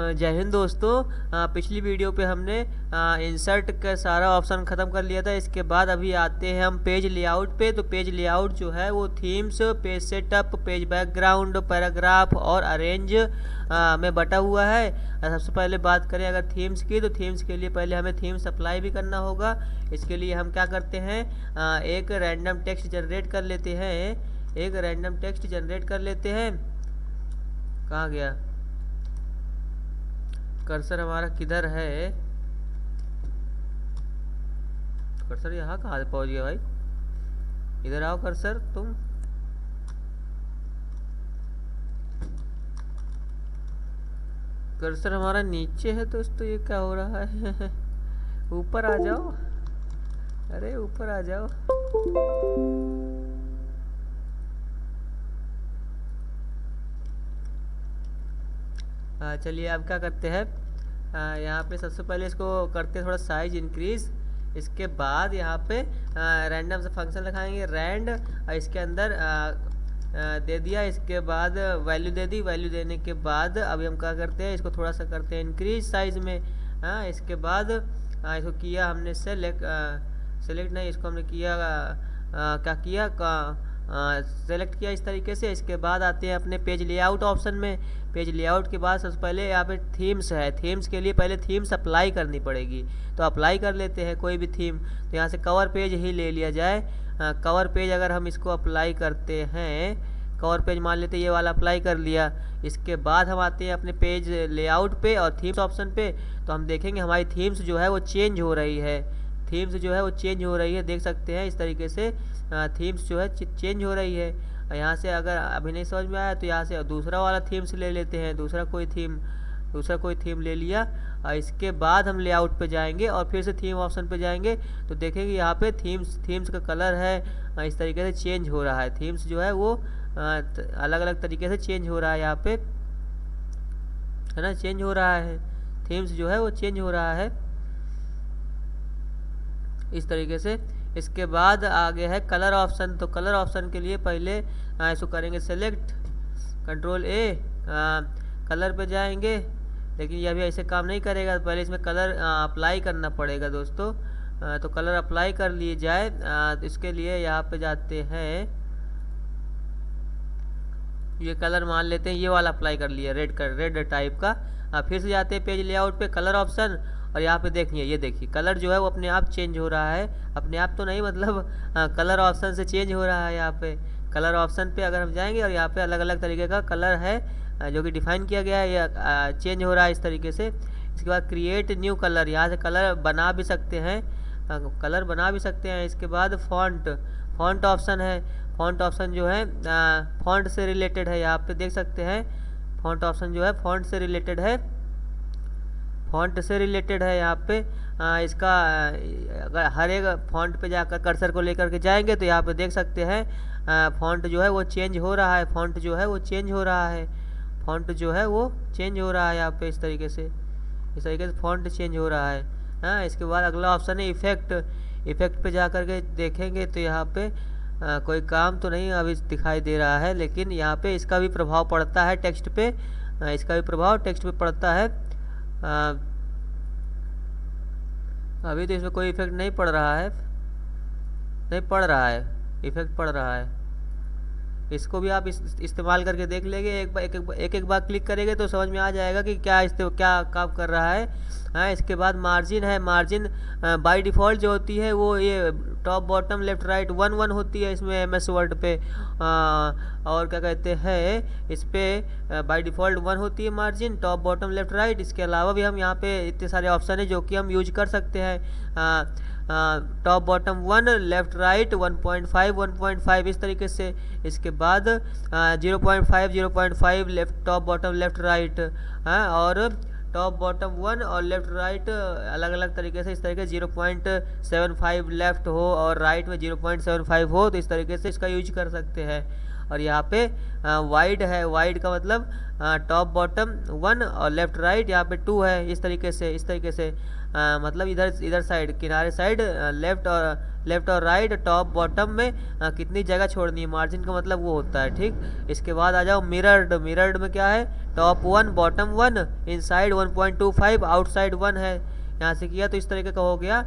जय हिंद दोस्तों। पिछली वीडियो पे हमने इंसर्ट का सारा ऑप्शन ख़त्म कर लिया था। इसके बाद अभी आते हैं हम पेज लेआउट पे। तो पेज लेआउट जो है वो themes, page setup, page background, paragraph और अरेंज में बटा हुआ है। सबसे पहले बात करें अगर थीम्स की, तो थीम्स के लिए पहले हमें थीम्स अप्लाई भी करना होगा। इसके लिए हम क्या करते हैं, एक रैंडम टेक्स्ट जनरेट कर लेते हैं। कहाँ गया कर्सर हमारा, किधर है कर्सर? यहाँ कहाँ से पहुँच गया भाई? इधर आओ कर्सर तुम। कर्सर हमारा नीचे है दोस्तों, ये क्या हो रहा है? ऊपर आ जाओ, अरे ऊपर आ जाओ। चलिए अब क्या करते हैं, यहाँ पे सबसे पहले इसको करते हैं थोड़ा साइज इंक्रीज। इसके बाद यहाँ पे रैंडम से फंक्शन लगाएंगे रैंड, इसके अंदर दे दिया। इसके बाद वैल्यू दे दी। वैल्यू देने के बाद अभी हम क्या करते हैं, इसको थोड़ा सा करते हैं इंक्रीज साइज में। इसके बाद इसको किया हमने सेलेक्ट नहीं, इसको हमने किया क्या किया, सेलेक्ट किया इस तरीके से। इसके बाद आते हैं अपने पेज लेआउट ऑप्शन में। पेज लेआउट के बाद सबसे पहले यहाँ पे थीम्स है। थीम्स के लिए पहले थीम्स अप्लाई करनी पड़ेगी, तो अप्लाई कर लेते हैं कोई भी थीम। तो यहाँ से कवर पेज ही ले लिया जाए। कवर पेज अगर हम इसको अप्लाई करते हैं, कवर पेज मान लेते हैं ये वाला अप्लाई कर लिया। इसके बाद हम आते हैं अपने पेज लेआउट पे और थीम्स ऑप्शन पे। तो हम देखेंगे हमारी थीम्स जो है वो चेंज हो रही है। देख सकते हैं इस तरीके से थीम्स जो है चेंज हो रही है। यहाँ से अगर अभी नहीं समझ में आया तो यहाँ से दूसरा वाला थीम्स ले लेते हैं। दूसरा कोई थीम ले लिया। इसके बाद हम लेआउट पे जाएंगे और फिर से थीम ऑप्शन पे जाएंगे तो देखेंगे यहाँ पे थीम्स का कलर है इस तरीके से चेंज हो रहा है। थीम्स जो है वो अलग अलग तरीके से चेंज हो रहा है, यहाँ पे है ना, चेंज हो रहा है। थीम्स जो है वो चेंज हो रहा है इस तरीके से। इसके बाद आगे है कलर ऑप्शन। तो कलर ऑप्शन के लिए पहले इसको करेंगे सेलेक्ट, कंट्रोल ए, कलर पे जाएंगे। लेकिन ये अभी ऐसे काम नहीं करेगा, पहले इसमें कलर अप्लाई करना पड़ेगा दोस्तों। तो कलर अप्लाई कर लिए जाए। तो इसके लिए यहाँ पे जाते हैं, ये कलर मान लेते हैं ये वाला अप्लाई कर लिया, रेड टाइप का। फिर से जाते हैं पेज लेआउट पे, कलर ऑप्शन, और यहाँ पे देखिए, ये देखिए कलर जो है वो अपने आप चेंज हो रहा है। अपने आप तो नहीं, मतलब कलर ऑप्शन से चेंज हो रहा है। यहाँ पे कलर ऑप्शन पे अगर हम जाएंगे और यहाँ पे अलग अलग तरीके का कलर है जो कि डिफाइन किया गया है, ये चेंज हो रहा है इस तरीके से। इसके बाद क्रिएट न्यू कलर, यहाँ से कलर बना भी सकते हैं। इसके बाद फॉन्ट ऑप्शन है। फॉन्ट ऑप्शन जो है फॉन्ट से रिलेटेड है। यहाँ पे देख सकते हैं फॉन्ट ऑप्शन जो है फॉन्ट से रिलेटेड है यहाँ पे। इसका अगर हर एक फॉन्ट पे जाकर कर्सर को लेकर के जाएंगे तो यहाँ पे देख सकते हैं फॉन्ट जो है वो चेंज हो रहा है। फॉन्ट जो है वो चेंज हो रहा है यहाँ पे इस तरीके से फॉन्ट चेंज हो रहा है। इसके बाद अगला ऑप्शन है इफेक्ट पे जाकर के देखेंगे तो यहाँ पे कोई काम तो नहीं अभी दिखाई दे रहा है, लेकिन यहाँ पे इसका भी प्रभाव पड़ता है टेक्स्ट पे। पड़ता है। अभी तो इसमें कोई इफेक्ट नहीं पड़ रहा है, इफेक्ट पड़ रहा है। इसको भी आप इस्तेमाल करके देख लेंगे। एक बार क्लिक करेंगे तो समझ में आ जाएगा कि क्या काम कर रहा है। इसके बाद मार्जिन है। मार्जिन बाय डिफ़ॉल्ट जो होती है वो ये टॉप बॉटम लेफ्ट राइट 1 होती है इसमें MS वर्ड पे। और क्या कहते हैं, इस पर बाय डिफ़ॉल्ट 1 होती है margin, top bottom left right. इसके अलावा भी हम यहाँ पे इतने सारे ऑप्शन है जो कि हम यूज कर सकते हैं। टॉप बॉटम 1, लेफ्ट राइट 1.5 इस तरीके से। इसके बाद 0.5 left top bottom left right, और टॉप बॉटम 1 और लेफ्ट राइट अलग अलग तरीके से। इस तरीके 0.75 लेफ्ट हो और राइट में 0.75 हो, तो इस तरीके से इसका यूज कर सकते हैं। और यहाँ पे वाइड है। वाइड का मतलब टॉप बॉटम 1 और लेफ्ट राइट यहाँ पे 2 है इस तरीके से। मतलब इधर साइड, किनारे साइड लेफ्ट और राइट टॉप बॉटम में कितनी जगह छोड़नी है। मार्जिन का मतलब वो होता है, ठीक। इसके बाद आ जाओ मिरर्ड में क्या है, टॉप 1 बॉटम 1 इनसाइड 1.25 आउटसाइड 1 है, यहाँ से किया तो इस तरीके का हो गया।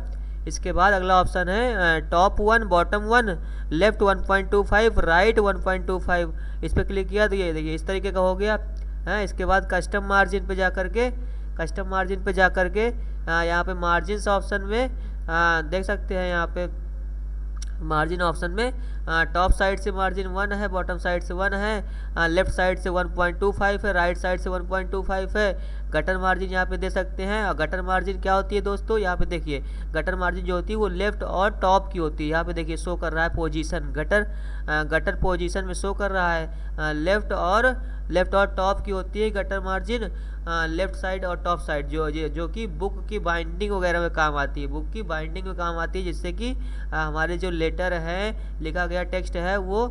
इसके बाद अगला ऑप्शन है टॉप 1 बॉटम 1 लेफ्ट 1.25 राइट 1.25, इस पर क्लिक किया तो ये देखिए इस तरीके का हो गया है। इसके बाद कस्टम मार्जिन पे जा करके यहाँ पे मार्जिन ऑप्शन में देख सकते हैं, यहाँ पे मार्जिन ऑप्शन में टॉप साइड से मार्जिन 1 है, बॉटम साइड से 1 है, लेफ्ट साइड से 1.25 है, राइट साइड से 1.25 है। गटर मार्जिन यहाँ पे दे सकते हैं। और गटर मार्जिन क्या होती है दोस्तों, यहाँ पे देखिए गटर मार्जिन जो होती है वो लेफ्ट और टॉप की होती है। यहाँ पे देखिए शो कर रहा है पोजीशन, गटर पोजीशन में शो कर रहा है। लेफ्ट और टॉप की होती है गटर मार्जिन, लेफ्ट साइड और टॉप साइड जो कि बुक की बाइंडिंग वगैरह में काम आती है, बुक की बाइंडिंग में काम आती है, जिससे कि हमारे जो लेटर है, लिखा गया टेक्स्ट है, वो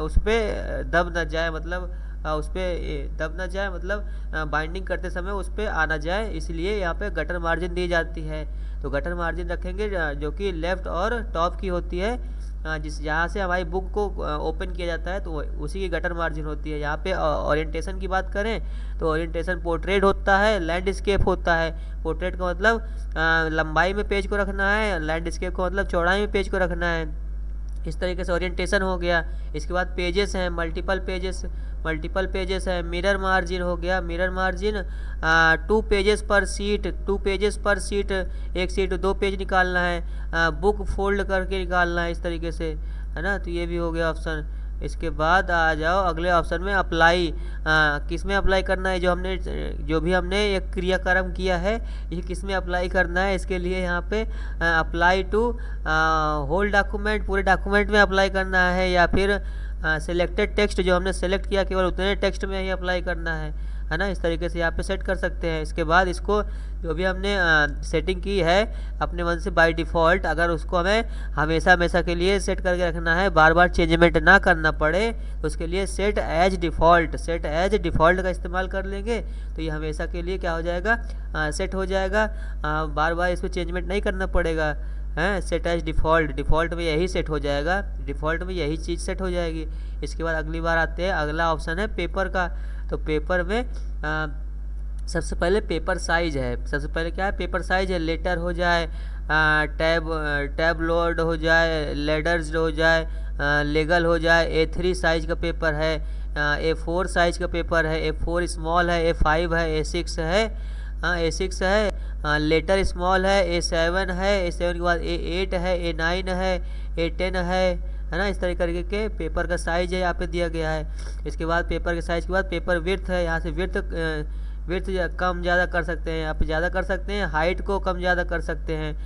उस पर दब न जाए, मतलब उस पर दब न जाए, मतलब बाइंडिंग करते समय उस पर आना जाए, इसलिए यहाँ पे गटर मार्जिन दी जाती है। तो गटर मार्जिन रखेंगे जो कि लेफ्ट और टॉप की होती है, जहाँ से हमारी बुक को ओपन किया जाता है, तो उसी की गटर मार्जिन होती है। यहाँ पे ओरिएंटेशन की बात करें तो ओरिएंटेशन पोर्ट्रेट होता है, लैंडस्केप होता है। पोर्ट्रेट का मतलब लंबाई में पेज को रखना है, लैंडस्केप का मतलब चौड़ाई में पेज को रखना है। इस तरीके से ओरिएंटेशन हो गया। इसके बाद पेजेस हैं, मल्टीपल पेजेस है। मिरर मार्जिन हो गया, मिरर मार्जिन 2 पेजेस पर सीट, एक सीट 2 पेज निकालना है, बुक फोल्ड करके निकालना है, इस तरीके से, है ना। तो ये भी हो गया ऑप्शन। इसके बाद आ जाओ अगले ऑप्शन में, अप्लाई। किस में अप्लाई करना है, जो भी हमने एक क्रियाक्रम किया है, ये किस में अप्लाई करना है। इसके लिए यहाँ पे अप्लाई टू होल डॉक्यूमेंट, पूरे डॉक्यूमेंट में अप्लाई करना है, या फिर सिलेक्टेड टेक्स्ट, जो हमने सेलेक्ट किया केवल उतने टेक्स्ट में ही अप्लाई करना है ना। इस तरीके से यहाँ पे सेट कर सकते हैं। इसके बाद इसको जो भी हमने सेटिंग की है अपने मन से बाय डिफ़ॉल्ट, अगर उसको हमें हमेशा के लिए सेट करके रखना है, बार बार चेंजमेंट ना करना पड़े, तो उसके लिए सेट एज डिफ़ॉल्ट का इस्तेमाल कर लेंगे, तो ये हमेशा के लिए क्या हो जाएगा, सेट हो जाएगा। बार बार इसमें चेंजमेंट नहीं करना पड़ेगा, है। सेट एज डिफ़ॉल्ट में यही सेट हो जाएगा, डिफ़ॉल्ट में यही चीज़ सेट हो जाएगी। इसके बाद अगली बार आते हैं, अगला ऑप्शन है पेपर का। तो पेपर में सबसे पहले पेपर साइज है, सबसे पहले क्या है, पेपर साइज है। लेटर हो जाए, टैब लोड हो जाए, लेडर्स हो जाए, लेगल हो जाए। A3 साइज का पेपर है, A4 साइज का पेपर है, A4 स्मॉल है, A5 है, A6 है, A6 है। लेटर स्मॉल है, A7 है, A7 के बाद A8 है, A9 है, A10 है ना। इस तरीके के पेपर का साइज है यहाँ पे दिया गया है। इसके बाद पेपर के साइज के बाद पेपर विड्थ है, यहाँ से विड्थ कम ज़्यादा कर सकते हैं, यहाँ पे ज़्यादा कर सकते हैं, हाइट को कम ज़्यादा कर सकते हैं,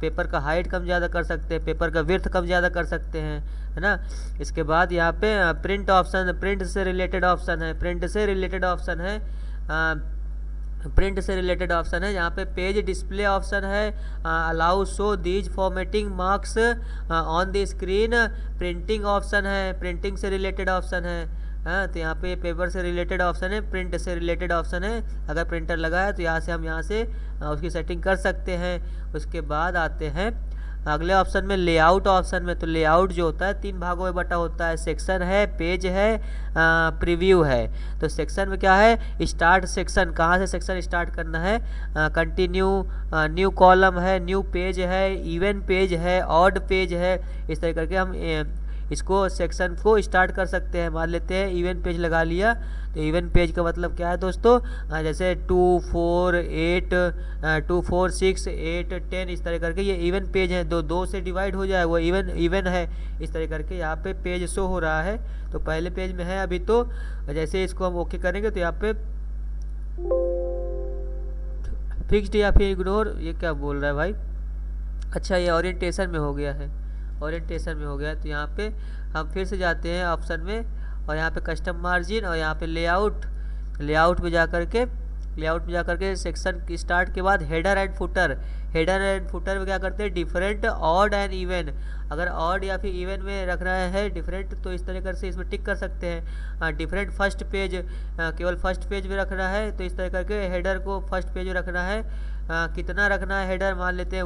पेपर का हाइट कम ज़्यादा कर सकते हैं, पेपर का विड्थ कम ज़्यादा कर सकते हैं, है ना। इसके बाद यहाँ पे प्रिंट ऑप्शन, प्रिंट से रिलेटेड ऑप्शन है, प्रिंट से रिलेटेड ऑप्शन है। यहाँ पे पेज डिस्प्ले ऑप्शन है, allow show these formatting marks on the screen, printing option है, प्रिंटिंग से रिलेटेड ऑप्शन है। हाँ, तो यहाँ पे पेपर से रिलेटेड ऑप्शन है, प्रिंट से रिलेटेड ऑप्शन है। अगर प्रिंटर लगा है तो यहाँ से हम उसकी सेटिंग कर सकते हैं। उसके बाद आते हैं अगले ऑप्शन में, लेआउट ऑप्शन में। तो लेआउट जो होता है 3 भागों में बटा होता है, सेक्शन है, पेज है, प्रीव्यू है। तो सेक्शन में क्या है, स्टार्ट सेक्शन, कहाँ से सेक्शन स्टार्ट करना है, कंटिन्यू, न्यू कॉलम है, न्यू पेज है, इवन पेज है, ऑड पेज है। इस तरह करके हम इसको सेक्शन को स्टार्ट कर सकते हैं। मान लेते हैं इवन पेज लगा लिया, तो इवन पेज का मतलब क्या है दोस्तों, जैसे 2, 4, 8, 2, 4, 6, 8, 10, इस तरह करके ये इवन पेज है। दो से डिवाइड हो जाए वो इवन है। इस तरह करके यहाँ पे पेज शो हो रहा है। तो पहले पेज में है अभी, तो जैसे इसको हम ओके करेंगे तो यहाँ पे फिक्स्ड या फिर इग्नोर, ये क्या बोल रहा है भाई, अच्छा ये ओरिएंटेशन में हो गया है, ओरिएंटेशन में हो गया। तो यहाँ पे हम फिर से जाते हैं ऑप्शन में, और यहाँ पे कस्टम मार्जिन, और यहाँ पे लेआउट में जा करके सेक्शन की स्टार्ट के बाद हेडर एंड फुटर में क्या करते हैं, डिफरेंट, ऑड एंड इवन। अगर ऑड या फिर इवन में रख रहा है डिफरेंट, तो इस तरीके से इसमें टिक कर सकते हैं। डिफरेंट फर्स्ट पेज, केवल फर्स्ट पेज में रखना है, तो इस तरह करके हेडर को फर्स्ट पेज में रखना है। कितना रखना है हेडर, मान लेते हैं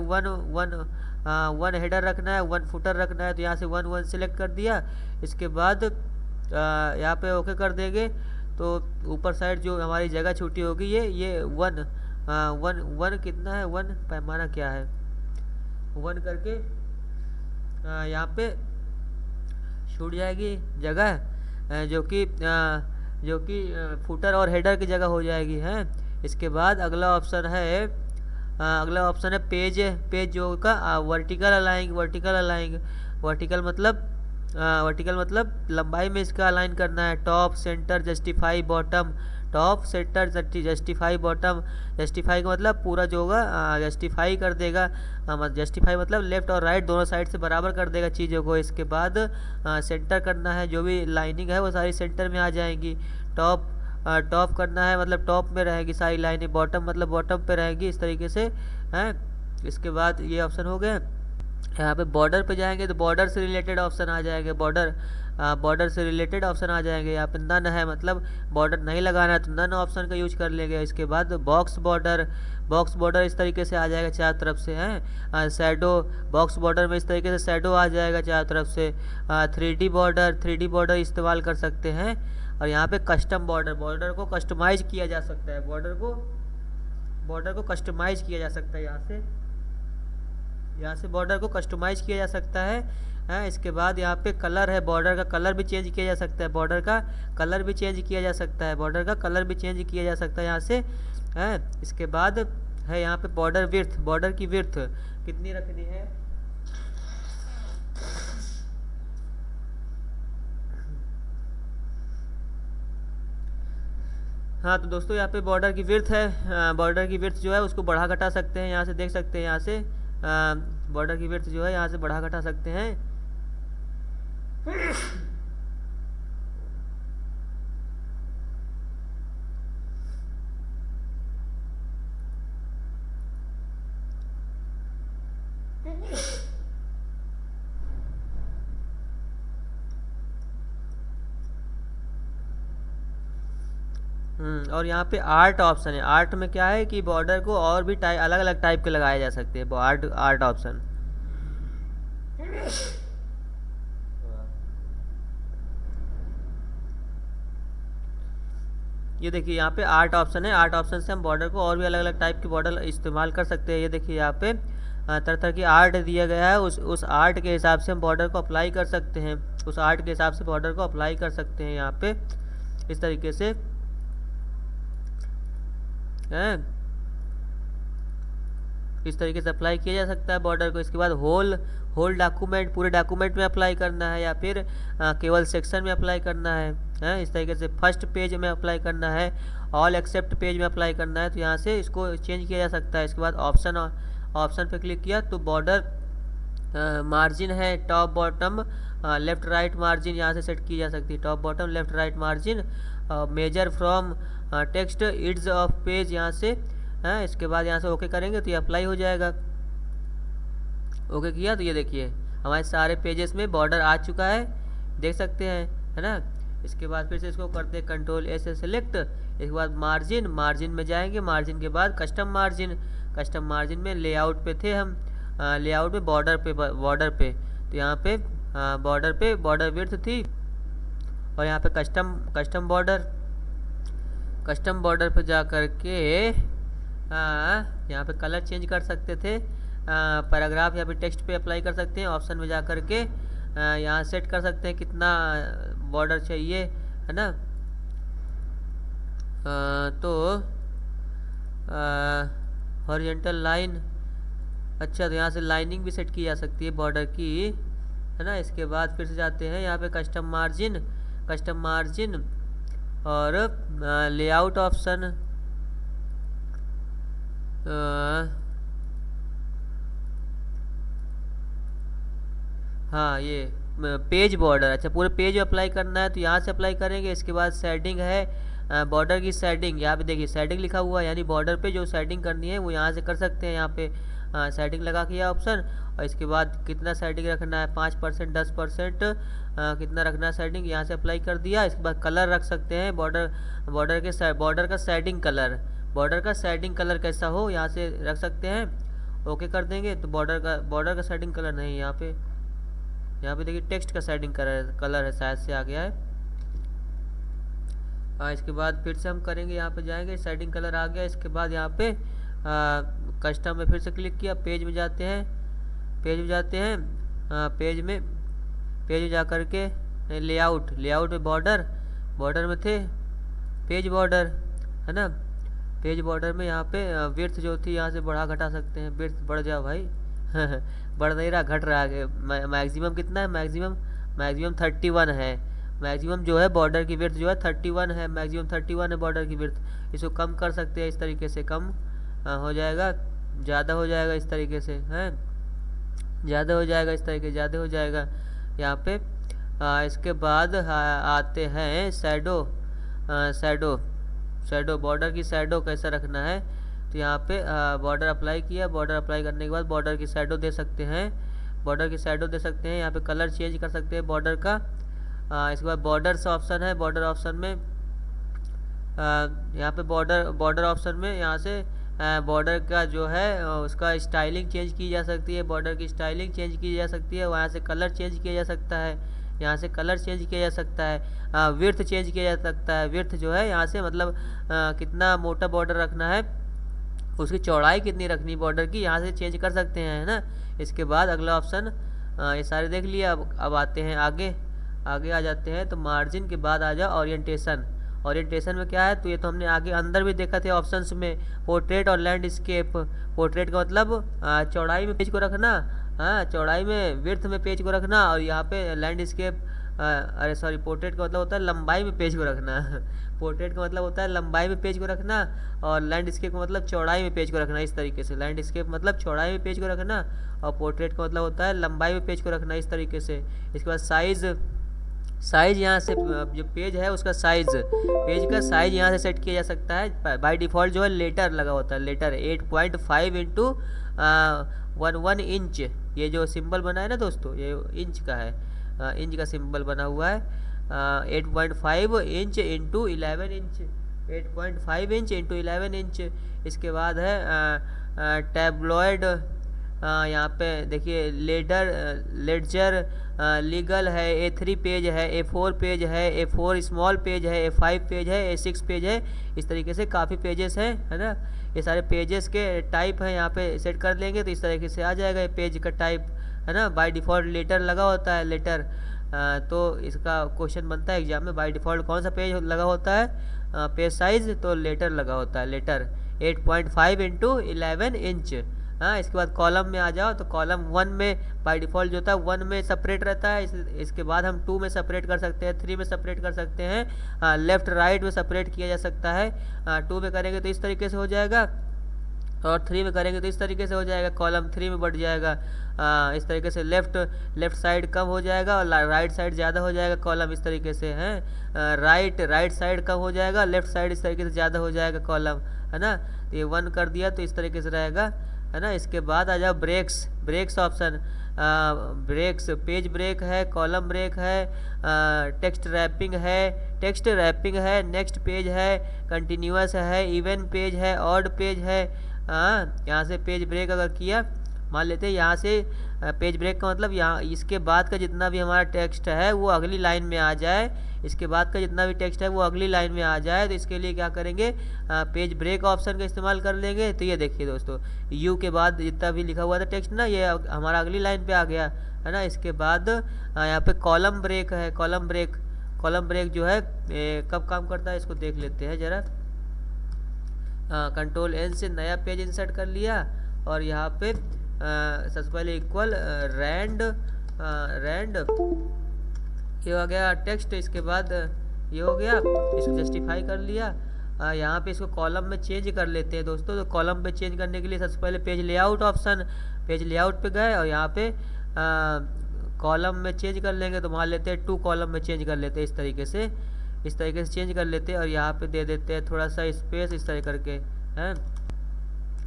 1 हेडर रखना है, 1 फुटर रखना है, तो यहाँ से 1 सेलेक्ट कर दिया। इसके बाद यहाँ पे ओके कर देंगे तो ऊपर साइड जो हमारी जगह छोटी होगी ये वन वन वन कितना है, वन पैमाना क्या है, वन करके यहाँ पे छूट जाएगी जगह, जो कि फुटर और हेडर की जगह हो जाएगी है। इसके बाद अगला ऑप्शन है पेज। पेज जो का वर्टिकल अलाइंग, वर्टिकल मतलब लंबाई में इसका अलाइन करना है। Top centre justify bottom, top centre justify bottom, justify का मतलब पूरा जो होगा जस्टिफाई कर देगा, जस्टिफाई मतलब लेफ्ट और राइट दोनों साइड से बराबर कर देगा चीज़ों को। इसके बाद सेंटर करना है, जो भी लाइनिंग है वो सारी सेंटर में आ जाएंगी। टॉप करना है मतलब टॉप में रहेगी सारी लाइनें, बॉटम मतलब बॉटम पे रहेगी, इस तरीके से हैं। इसके बाद ये ऑप्शन हो गए। यहाँ पे बॉर्डर पे जाएंगे तो बॉर्डर से रिलेटेड ऑप्शन आ जाएंगे, बॉर्डर से रिलेटेड ऑप्शन आ जाएंगे। यहाँ पे नन है मतलब बॉर्डर नहीं लगाना है तो नन ऑप्शन का यूज कर लेंगे। इसके बाद बॉक्स बॉर्डर इस तरीके से आ जाएगा चारों तरफ से हैं। शैडो, बॉक्स बॉर्डर में इस तरीके से शैडो आ जाएगा चारों तरफ से। 3D बॉर्डर इस्तेमाल कर सकते हैं। और यहाँ पे कस्टम बॉर्डर को कस्टमाइज किया जा सकता है, बॉर्डर को कस्टमाइज किया जा सकता है। यहाँ से बॉर्डर को कस्टमाइज किया जा सकता है। इसके बाद यहाँ पे कलर है, बॉर्डर का कलर भी चेंज किया जा सकता है, बॉर्डर का कलर भी चेंज किया जा सकता है यहाँ से है। इसके बाद है यहाँ पे बॉर्डर की विड्थ कितनी रखनी है। हाँ तो दोस्तों यहाँ पे बॉर्डर की विड्थ है, बॉर्डर की विड्थ जो है उसको बढ़ा घटा सकते हैं। यहाँ से देख सकते हैं, यहाँ से बॉर्डर की विड्थ जो है यहाँ से बढ़ा घटा सकते हैं। और यहाँ पे आर्ट ऑप्शन है। आर्ट में क्या है कि बॉर्डर को और भी अलग अलग टाइप के लगाए जा सकते हैं, आर्ट ऑप्शन। ये देखिए यहाँ पे आर्ट ऑप्शन है, आर्ट ऑप्शन से हम बॉर्डर को और भी अलग अलग टाइप के बॉर्डर इस्तेमाल कर सकते हैं। ये देखिए यहाँ पे तरह तरह की आर्ट दिया गया है, उस आर्ट के हिसाब से हम बॉर्डर को अप्लाई कर सकते हैं, उस आर्ट के हिसाब से बॉर्डर को अप्लाई कर सकते हैं। यहाँ पे इस तरीके से इस तरीके से अप्लाई किया जा सकता है बॉर्डर को। इसके बाद होल डॉक्यूमेंट, पूरे डॉक्यूमेंट में अप्लाई करना है या फिर केवल सेक्शन में अप्लाई करना है। इस तरीके से फर्स्ट पेज में अप्लाई करना है, ऑल एक्सेप्ट पेज में अप्लाई करना है, तो यहाँ से इसको चेंज किया जा सकता है। इसके बाद ऑप्शन पे क्लिक किया तो बॉर्डर मार्जिन है, top bottom left right margin यहाँ से सेट की जा सकती है, top bottom left right margin. Measure from text edges of page यहाँ से इसके बाद यहाँ से ओके करेंगे तो ये अप्लाई हो जाएगा। ओके किया तो ये देखिए हमारे सारे पेजेस में बॉर्डर आ चुका है, देख सकते हैं, है ना। इसके बाद फिर से इसको करते हैं कंट्रोल एस से सेलेक्ट। इसके बाद मार्जिन में जाएंगे, मार्जिन के बाद कस्टम मार्जिन में लेआउट पे थे हम, लेआउट में बॉर्डर पे तो यहाँ पे बॉर्डर विड्थ थी और यहाँ पे कस्टम बॉर्डर पे जा करके यहाँ पे कलर चेंज कर सकते थे, पैराग्राफ या फिर टेक्स्ट पे अप्लाई कर सकते हैं। ऑप्शन में जा करके यहाँ सेट कर सकते हैं कितना बॉर्डर चाहिए, है ना। तो हॉरिजॉन्टल लाइन, अच्छा तो यहाँ से लाइनिंग भी सेट की जा सकती है बॉर्डर की, है ना। इसके बाद फिर से जाते हैं यहाँ पे कस्टम मार्जिन और लेआउट ऑप्शन, हाँ ये पेज बॉर्डर, अच्छा पूरे पेज अप्लाई करना है तो यहाँ से अप्लाई करेंगे। इसके बाद शेडिंग है, बॉर्डर की शेडिंग, यहाँ पे देखिए शेडिंग लिखा हुआ है, यानी बॉर्डर पे जो शेडिंग करनी है वो यहाँ से कर सकते हैं। यहाँ पे शेडिंग लगा किया ऑप्शन, और इसके बाद कितना शेडिंग रखना है, 5% 10% कितना रखना है शेडिंग, यहाँ से अप्लाई कर दिया। इसके बाद कलर रख सकते हैं, बॉर्डर का शेडिंग कलर कैसा हो यहाँ से रख सकते हैं। ओके कर देंगे तो बॉर्डर का शेडिंग कलर नहीं, यहाँ पे देखिए टेक्स्ट का शेडिंग कलर है, शायद से आ गया है। इसके बाद फिर से हम करेंगे, यहाँ पे जाएंगे, सेटिंग कलर आ गया। इसके बाद यहाँ पे कस्टम में फिर से क्लिक किया, पेज में जाते हैं, पेज में जाते हैं, पेज में जा कर के लेआउट में बॉर्डर में थे, पेज बॉर्डर है ना, पेज बॉर्डर में यहाँ पे विड्थ जो थी यहाँ से बढ़ा घटा सकते हैं। विड्थ बढ़ जाओ भाई बढ़ नहीं रहा, घट रहा है। मैक्सिमम कितना है? मैक्सिमम 31 है। मैक्सिमम जो है बॉर्डर की विड्थ जो है 31 है, मैक्सिमम 31 है बॉर्डर की विड्थ। इसको कम कर सकते हैं, इस तरीके से कम हो जाएगा, ज़्यादा हो जाएगा इस तरीके से, हैं ज़्यादा हो जाएगा, इस तरीके ज़्यादा हो जाएगा यहाँ पे। इसके बाद आते हैं शैडो बॉर्डर की शैडो कैसा रखना है। तो यहाँ पे बॉर्डर अप्लाई किया, बॉर्डर अप्लाई करने के बाद बॉर्डर की शैडो दे सकते हैं, यहाँ पे कलर चेंज कर सकते हैं बॉर्डर का। इसके बाद बॉर्डर्स ऑप्शन है, बॉर्डर ऑप्शन में यहाँ पे बॉर्डर ऑप्शन में यहाँ से बॉर्डर का जो है उसका स्टाइलिंग चेंज की जा सकती है, बॉर्डर की स्टाइलिंग चेंज की जा सकती है, वहाँ से कलर चेंज किया जा सकता है, यहाँ से कलर चेंज किया जा सकता है, विड्थ चेंज किया जा सकता है। विड्थ जो है यहाँ से मतलब कितना मोटा बॉर्डर रखना है, उसकी चौड़ाई कितनी रखनी बॉर्डर की, यहाँ से चेंज कर सकते हैं, है ना। इसके बाद अगला ऑप्शन ये सारे देख लिया। अब आते हैं आगे आ जाते हैं। तो मार्जिन के बाद आ जाओ ओरिएंटेशन में क्या है, तो ये तो हमने आगे अंदर भी देखा थे ऑप्शंस में, पोर्ट्रेट और लैंडस्केप। पोर्ट्रेट का मतलब चौड़ाई में पेज को रखना, हाँ चौड़ाई में, विड्थ में पेज को रखना, और यहाँ पे लैंडस्केप पोर्ट्रेट का मतलब होता है लंबाई में पेज को रखना पोर्ट्रेट का मतलब होता है लंबाई में पेज को रखना, और लैंडस्केप का मतलब चौड़ाई में पेज को रखना। इस तरीके से लैंडस्केप मतलब चौड़ाई में पेज को रखना, और पोर्ट्रेट का मतलब होता है लंबाई में पेज को रखना, इस तरीके से। इसके बाद साइज़ यहाँ से जो पेज है उसका पेज का साइज़ यहाँ से सेट किया जा सकता है। बाय डिफ़ॉल्ट जो है लेटर लगा होता है, लेटर 8.5 इंटू 1 इंच, ये जो सिंबल बना है ना दोस्तों, ये इंच का है, इंच का सिंबल बना हुआ है। 8.5 inch into 11 inch, 8.5 inch into 11 inch. इसके बाद है टैबलॉयड, यहाँ पे देखिए लेडजर लीगल है, A3 पेज है, A4 पेज है, A4 स्मॉल पेज है, A5 पेज है, A6 पेज है। इस तरीके से काफ़ी पेजेस हैं, है ना। ये सारे पेजेस के टाइप हैं, यहाँ पे सेट कर लेंगे तो इस तरीके से आ जाएगा ये पेज का टाइप, है ना। बाय डिफ़ॉल्ट लेटर लगा होता है, लेटर। तो इसका क्वेश्चन बनता है एग्जाम में, बाय डिफ़ॉल्ट कौन सा पेज लगा होता है पेज साइज़, तो लेटर लगा होता है, लेटर 8.5 इंटू 11 इंच। हाँ, इसके बाद कॉलम में आ जाओ, तो कॉलम 1 में बाय डिफ़ॉल्ट जो होता है 1 में सेपरेट रहता है। इसके बाद हम 2 में सेपरेट कर सकते हैं, 3 में सेपरेट कर सकते हैं, लेफ़्ट राइट में सेपरेट किया जा सकता है। 2 में करेंगे तो इस तरीके से हो जाएगा, और 3 में करेंगे तो इस तरीके से हो जाएगा, कॉलम 3 में बढ़ जाएगा। इस तरीके से लेफ़्ट साइड कम हो जाएगा और राइट साइड ज़्यादा हो जाएगा, कॉलम इस तरीके से है। राइट साइड कम हो जाएगा, लेफ़्ट साइड इस तरीके से ज़्यादा हो जाएगा कॉलम, है ना। तो ये 1 कर दिया तो इस तरीके से रहेगा, है ना। इसके बाद आ जाओ breaks option, breaks, page break है, कॉलम ब्रेक है, टेक्स्ट रैपिंग है, नेक्स्ट पेज है, कंटिन्यूअस है, इवन पेज है, ऑड पेज है। यहाँ से पेज ब्रेक अगर किया, मान लेते हैं यहाँ से पेज ब्रेक का मतलब यहाँ इसके बाद का जितना भी हमारा टेक्स्ट है वो अगली लाइन में आ जाए, इसके बाद का जितना भी टेक्स्ट है वो अगली लाइन में आ जाए। तो इसके लिए क्या करेंगे, पेज ब्रेक ऑप्शन का इस्तेमाल कर लेंगे। तो ये देखिए दोस्तों, यू के बाद जितना भी लिखा हुआ था टेक्स्ट ना, ये हमारा अगली लाइन पे आ गया, है ना। इसके बाद यहाँ पे कॉलम ब्रेक है, कॉलम ब्रेक जो है कब काम करता है इसको देख लेते हैं ज़रा। कंट्रोल N से नया पेज इंसर्ट कर लिया, और यहाँ पे सबसे पहले इक्वल रैंड ये हो गया टेक्स्ट। इसके बाद ये हो गया, इसको जस्टिफाई कर लिया। यहाँ पे इसको कॉलम में चेंज कर लेते हैं दोस्तों। तो कॉलम में चेंज करने के लिए सबसे पहले पेज लेआउट पे गए, और यहाँ पे कॉलम में चेंज कर लेंगे। तो मान लेते हैं 2 कॉलम में चेंज कर लेते हैं, इस तरीके से चेंज कर लेते हैं, और यहाँ पे दे देते हैं थोड़ा सा स्पेस इस तरह करके, हैं।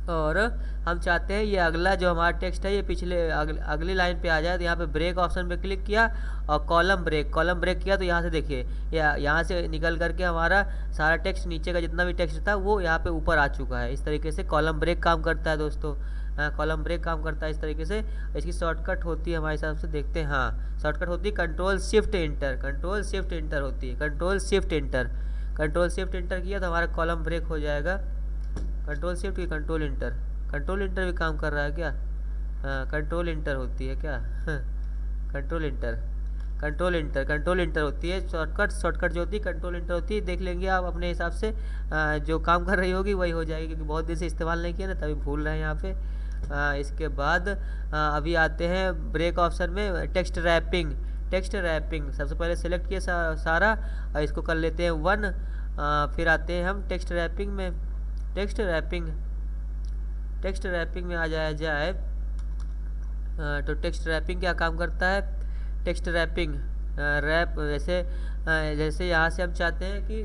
और हम चाहते हैं ये अगला जो हमारा टेक्स्ट है ये पिछले अगली लाइन पे आ जाए। तो यहाँ पे ब्रेक ऑप्शन पे क्लिक किया और कॉलम ब्रेक किया, तो यहाँ से देखिए यहाँ से निकल करके हमारा सारा टेक्स्ट, नीचे का जितना भी टेक्स्ट था वो यहाँ पे ऊपर आ चुका है। इस तरीके से कॉलम ब्रेक काम करता है दोस्तों, कॉलम ब्रेक काम करता है इस तरीके से। इसकी शॉर्टकट होती है हमारे हिसाब से, देखते हैं। हाँ, शॉर्टकट होती है कंट्रोल शिफ्ट इंटर होती है, control shift inter. Control shift inter किया तो हमारा कॉलम ब्रेक हो जाएगा। कंट्रोल शिफ्ट की कंट्रोल इंटर भी काम कर रहा है क्या? हाँ, कंट्रोल इंटर होती है क्या? कंट्रोल इंटर होती है। शॉर्टकट जो होती है कंट्रोल इंटर होती है। देख लेंगे आप अपने हिसाब से, जो काम कर रही होगी वही हो जाएगी, क्योंकि बहुत दिन से इस्तेमाल नहीं किया ना, तभी भूल रहे हैं यहाँ पे। इसके बाद अभी आते हैं ब्रेक ऑप्शन में, टेक्स्ट रैपिंग सबसे पहले सेलेक्ट किया सारा, और इसको कर लेते हैं 1। फिर आते हैं हम टेक्स्ट रैपिंग में। टेक्स्ट रैपिंग में आ जाए तो टेक्स्ट रैपिंग क्या काम करता है? टेक्स्ट रैपिंग रैप जैसे यहाँ से हम चाहते हैं कि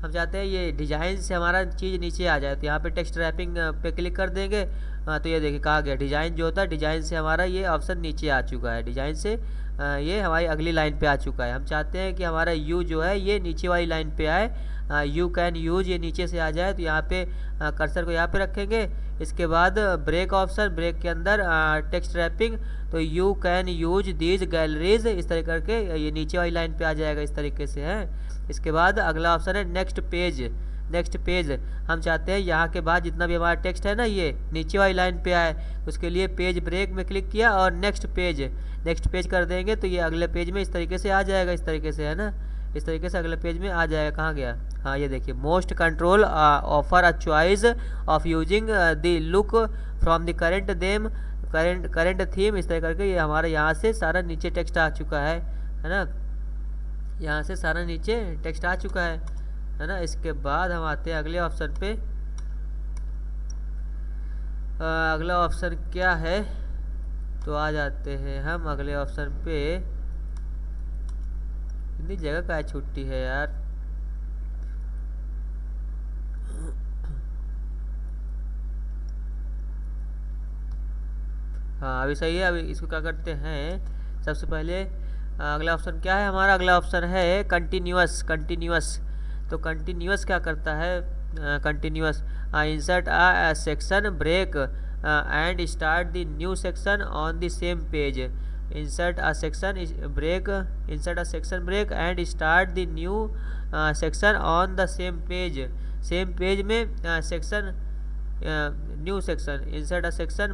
हम चाहते हैं ये डिजाइन से हमारा चीज़ नीचे आ जाए, तो यहाँ पे टेक्स्ट रैपिंग पे क्लिक कर देंगे। तो ये देखिए कहा गया डिजाइन जो होता है, डिजाइन से हमारा ये ऑप्शन नीचे आ चुका है। डिजाइन से ये हमारी अगली लाइन पे आ चुका है। हम चाहते हैं कि हमारा यू जो है ये नीचे वाली लाइन पे आए, यू कैन यूज ये नीचे से आ जाए, तो यहाँ पे कर्सर को यहाँ पे रखेंगे। इसके बाद ब्रेक ऑप्शन, ब्रेक के अंदर टेक्स्ट रैपिंग, तो you can use these galleries, इस तरह करके ये नीचे वाली लाइन पे आ जाएगा, इस तरीके से है। इसके बाद अगला ऑप्शन है नेक्स्ट पेज। हम चाहते हैं यहाँ के बाद जितना भी हमारा टेक्स्ट है ना ये नीचे वाली लाइन पे आए, उसके लिए पेज ब्रेक में क्लिक किया और नेक्स्ट पेज कर देंगे, तो ये अगले पेज में इस तरीके से आ जाएगा, इस तरीके से है ना, इस तरीके से अगले पेज में आ जाएगा। कहाँ गया? हाँ, ये देखिए most control offer a choice of using the look from the current theme, इस तरह करके ये हमारे यहाँ से सारा नीचे टेक्स्ट आ चुका है ना, यहाँ से सारा नीचे टेक्स्ट आ चुका है ना। इसके बाद हम आते हैं अगले ऑप्शन पे। अगला ऑप्शन क्या है? तो आ जाते हैं हम अगले ऑप्शन पे। इतनी जगह का छुट्टी है यार। हाँ, अभी सही है। अभी इसको क्या करते हैं, सबसे पहले अगला ऑप्शन क्या है हमारा? अगला ऑप्शन है कंटिन्यूअस। तो कंटिन्यूअस क्या करता है? Continuous insert a section break and start the new section on the same page. Insert a section break and start the new section on the same page में section new section. Insert a section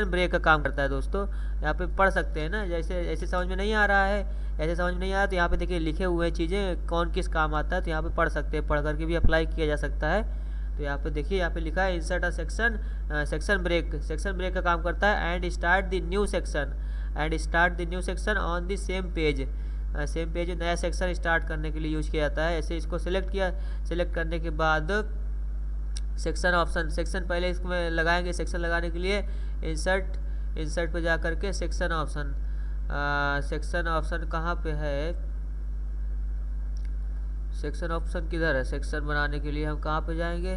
break का काम करता है दोस्तों। यहाँ पे पढ़ सकते हैं ना, जैसे ऐसे समझ में नहीं आ रहा है, तो यहाँ पे देखिए लिखे हुए चीज़ें कौन किस काम आता है, तो यहाँ पे पढ़ सकते हैं, पढ़ करके भी अप्लाई किया जा सकता है। तो यहाँ पे देखिए, यहाँ पे लिखा है इंसर्ट अ सेक्शन ब्रेक का काम करता है and start the new section on the same page नया सेक्शन स्टार्ट करने के लिए यूज किया जाता है। ऐसे इसको सिलेक्ट करने के बाद सेक्शन पहले इसमें लगाएंगे। सेक्शन लगाने के लिए इंसर्ट पे जा करके सेक्शन ऑप्शन कहाँ पे है? सेक्शन ऑप्शन किधर है? सेक्शन बनाने के लिए हम कहाँ पे जाएंगे?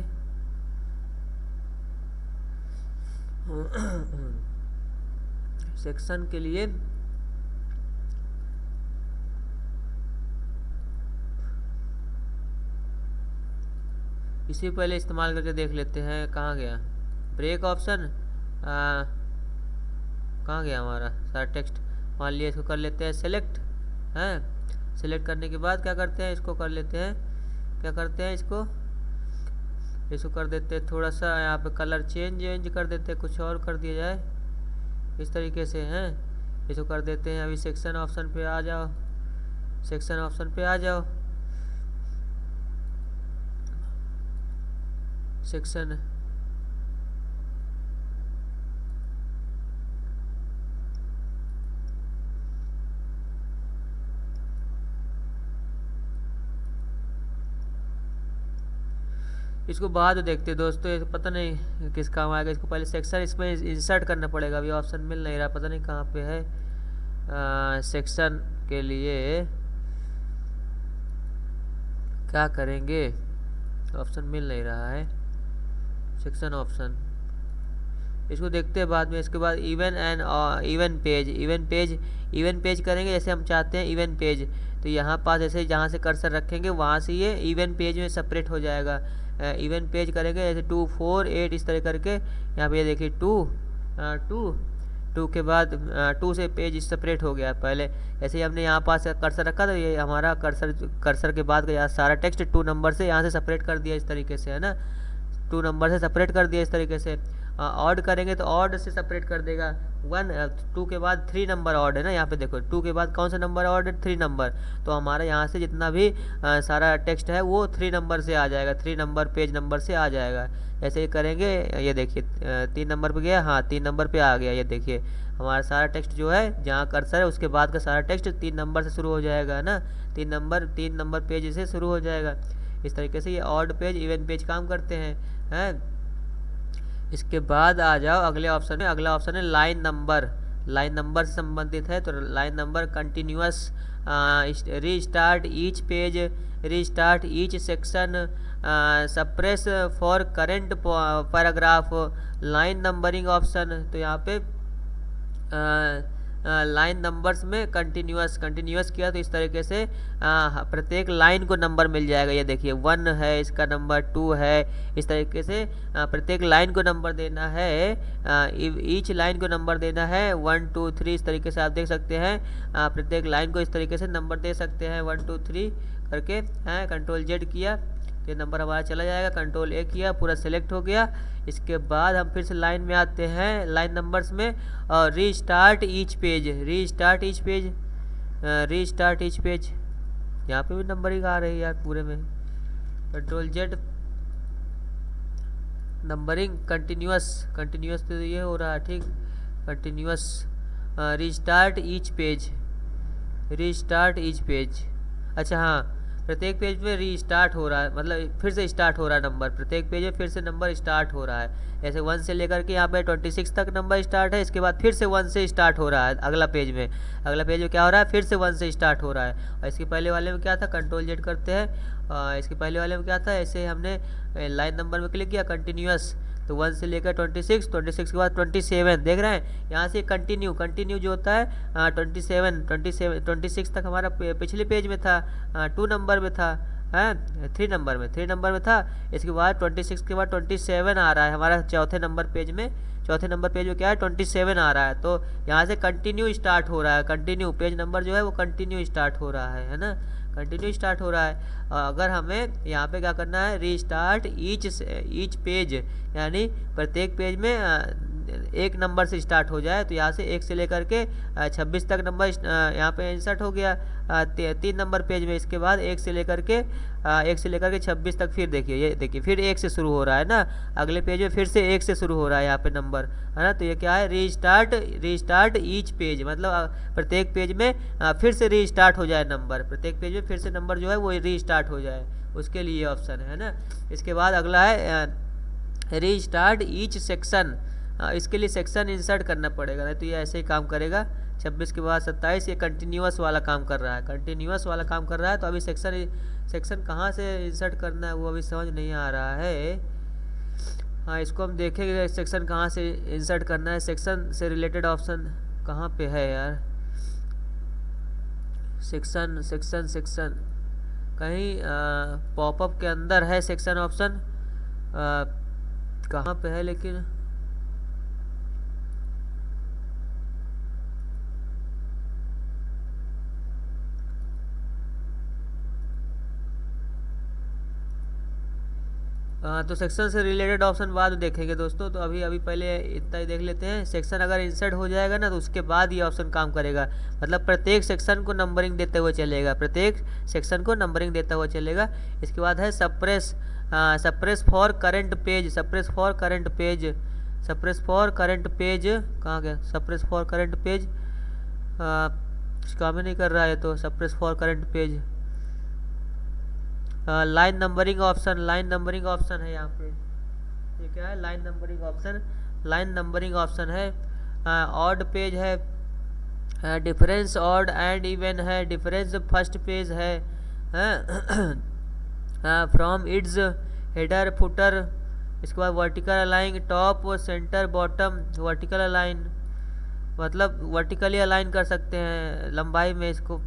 सेक्शन के लिए इसी पहले इस्तेमाल करके देख लेते हैं। कहाँ गया ब्रेक ऑप्शन? कहाँ गया हमारा सारा टेक्स्ट? मान लिया, इसको कर लेते हैं सेलेक्ट। सेलेक्ट करने के बाद क्या करते हैं, इसको कर लेते हैं, इसको कर देते हैं थोड़ा सा यहाँ पे कलर चेंज कर देते हैं, कुछ और कर दिया जाए इस तरीके से हैं। इसको कर देते हैं। अभी सेक्शन ऑप्शन पे आ जाओ। सेक्शन इसको बाद में देखते हैं दोस्तों, ये पता नहीं किस काम आएगा। इसको पहले सेक्शन इसमें इंसर्ट करना पड़ेगा। अभी ऑप्शन मिल नहीं रहा, पता नहीं कहाँ पे है। सेक्शन के लिए क्या करेंगे? ऑप्शन मिल नहीं रहा है, सेक्शन ऑप्शन। इसको देखते हैं बाद में। इसके बाद इवन पेज करेंगे। जैसे हम चाहते हैं इवन पेज, तो यहाँ पास जैसे जहाँ से कर्सर रखेंगे वहाँ से ये इवन पेज में सेपरेट हो जाएगा। इवन पेज करेंगे जैसे 2 4 8 इस तरह करके। यहाँ पे ये देखिए 2 2 के बाद 2 से पेज सेपरेट हो गया पहले। ऐसे ही हमने यहाँ पास कर्सर रखा तो ये हमारा कर्सर के बाद का सारा टेक्स्ट 2 नंबर से यहाँ से सेपरेट कर दिया इस तरीके से, है ना। 2 नंबर से सेपरेट कर दिया इस तरीके से। ऑड करेंगे तो ऑड से सेपरेट कर देगा। 2 के बाद 3 नंबर ऑड है ना, यहाँ पे देखो 2 के बाद कौन सा नंबर ऑड है, 3 नंबर। तो हमारा यहाँ से जितना भी सारा टेक्स्ट है वो 3 नंबर से आ जाएगा, 3 नंबर पेज नंबर से आ जाएगा। ऐसे ही करेंगे, ये देखिए 3 नंबर पे गया, हाँ 3 नंबर पे आ गया। ये देखिए हमारा सारा टेक्स्ट जो है जहाँ कर्सर है उसके बाद का सारा टेक्स्ट 3 नंबर से शुरू हो जाएगा, है ना। 3 नंबर पेज से शुरू हो जाएगा। इस तरीके से ये ऑड पेज इवन पेज काम करते हैं। इसके बाद आ जाओ अगले ऑप्शन में। अगला ऑप्शन है लाइन नंबर। लाइन नंबर से संबंधित है तो line number continuous restart each page, restart each section, suppress for current paragraph, line numbering option. तो यहाँ पे लाइन नंबर्स में कंटिन्यूअस किया तो इस तरीके से प्रत्येक लाइन को नंबर मिल जाएगा। ये देखिए 1 है, इसका नंबर 2 है। इस तरीके से प्रत्येक लाइन को नंबर देना है, ईच लाइन को नंबर देना है 1 2 3। इस तरीके से आप देख सकते हैं प्रत्येक लाइन को इस तरीके से नंबर दे सकते हैं 1 2 3 करके। कंट्रोल जेड किया तो ये नंबर हमारा चला जाएगा। कंट्रोल ए किया, पूरा सेलेक्ट हो गया। इसके बाद हम फिर से लाइन में आते हैं, लाइन नंबर्स में, और restart each page, restart each page, restart each page. यहाँ पे भी नंबरिंग आ रही है यार पूरे में। कंट्रोल जेड, नंबरिंग कंटिन्यूअस तो ये हो रहा है, ठीक। Continuous, restart each page, restart each page. अच्छा हाँ, प्रत्येक पेज में रीस्टार्ट हो रहा है, मतलब फिर से स्टार्ट हो रहा है नंबर। प्रत्येक पेज में फिर से नंबर स्टार्ट हो रहा है। जैसे 1 से लेकर के यहाँ पे 26 तक नंबर स्टार्ट है। इसके बाद फिर से 1 से स्टार्ट हो रहा है अगला पेज में। अगला पेज में क्या हो रहा है, फिर से 1 से स्टार्ट हो रहा है। और इसके पहले वाले में क्या था, कंट्रोल जेड करते हैं। इसके पहले वाले में क्या था, ऐसे हमने लाइन नंबर में क्लिक किया कंटिन्यूअस, तो 1 से लेकर 26 के बाद 27 देख रहे हैं। यहाँ से कंटिन्यू जो होता है 26 तक हमारा पिछले पेज में था, 2 नंबर में था, 3 नंबर में था। इसके बाद 26 के बाद 27 आ रहा है हमारा चौथे नंबर पेज में। चौथे नंबर पेज में क्या है, 27 आ रहा है। तो यहाँ से कंटिन्यू स्टार्ट हो रहा है, कंटिन्यू पेज नंबर जो है वो कंटिन्यू स्टार्ट हो रहा है ना, कंटिन्यू स्टार्ट हो रहा है। अगर हमें यहाँ पे क्या करना है, रीस्टार्ट ईच पेज, यानी प्रत्येक पेज में एक नंबर से स्टार्ट हो जाए। तो यहाँ से 1 से लेकर के 26 तक नंबर यहाँ पे इंसर्ट हो गया 3 नंबर पेज में। इसके बाद 1 से लेकर के 26 तक फिर देखिए, ये देखिए फिर 1 से शुरू हो रहा है ना। अगले पेज में फिर से 1 से शुरू हो रहा है यहाँ पे नंबर, है ना। तो ये क्या है, रीस्टार्ट ईच पेज, मतलब प्रत्येक पेज में फिर से रीस्टार्ट हो जाए नंबर। प्रत्येक पेज में फिर से नंबर जो है वो रीस्टार्ट हो जाए, उसके लिए ऑप्शन है ना। इसके बाद अगला है रीस्टार्ट ईच सेक्शन। इसके लिए सेक्शन इंसर्ट करना पड़ेगा, नहीं तो ये ऐसे ही काम करेगा। 26 के बाद 27, ये कंटिन्यूअस वाला काम कर रहा है, तो अभी सेक्शन कहाँ से इंसर्ट करना है वो अभी समझ नहीं आ रहा है। हाँ, इसको हम देखेंगे सेक्शन कहाँ से इंसर्ट करना है। सेक्शन से रिलेटेड ऑप्शन कहाँ पे है यार, सेक्शन कहीं पॉपअप के अंदर है सेक्शन ऑप्शन, कहाँ पे है लेकिन तो सेक्शन से रिलेटेड ऑप्शन बाद में देखेंगे दोस्तों। तो अभी पहले इतना ही देख लेते हैं। सेक्शन अगर इंसर्ट हो जाएगा ना तो उसके बाद ये ऑप्शन काम करेगा, मतलब प्रत्येक सेक्शन को नंबरिंग देते हुए चलेगा, इसके बाद है सप्रेस फॉर करंट पेज, कहाँ गया सप्रेस फॉर करंट पेज, काम ही नहीं कर रहा है। तो suppress for current page, line numbering option है यहाँ पे। ये क्या है, लाइन नंबरिंग ऑप्शन है। ऑड पेज है, डिफरेंस ऑड एंड इवन है, डिफरेंस फर्स्ट पेज है, फ्रॉम इट्स हेडर फुटर। इसके बाद vertical align top centre bottom, vertical align मतलब वर्टिकली अलाइन कर सकते हैं लंबाई में इसको,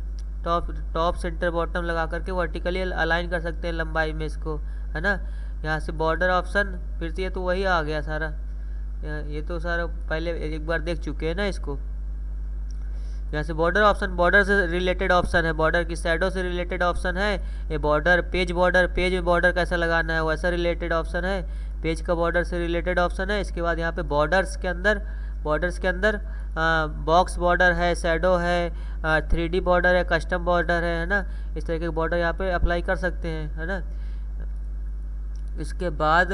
टॉप सेंटर बॉटम लगा करके वर्टिकली अलाइन कर सकते हैं लंबाई में इसको, है ना। यहाँ से बॉर्डर ऑप्शन, फिर से ये तो वही आ गया सारा, ये तो सर पहले एक बार देख चुके हैं ना इसको। यहाँ से बॉर्डर ऑप्शन, बॉर्डर से रिलेटेड ऑप्शन है, बॉर्डर की शैडो से रिलेटेड ऑप्शन है। ये बॉर्डर पेज में बॉर्डर कैसा लगाना है वैसा रिलेटेड ऑप्शन है। पेज का बॉर्डर से रिलेटेड ऑप्शन है। इसके बाद यहाँ पे बॉर्डर्स के अंदर बॉक्स बॉर्डर है, शैडो है, 3D बॉर्डर है, कस्टम बॉर्डर है ना। इस तरीके के बॉर्डर यहाँ पे अप्लाई कर सकते हैं, है ना। इसके बाद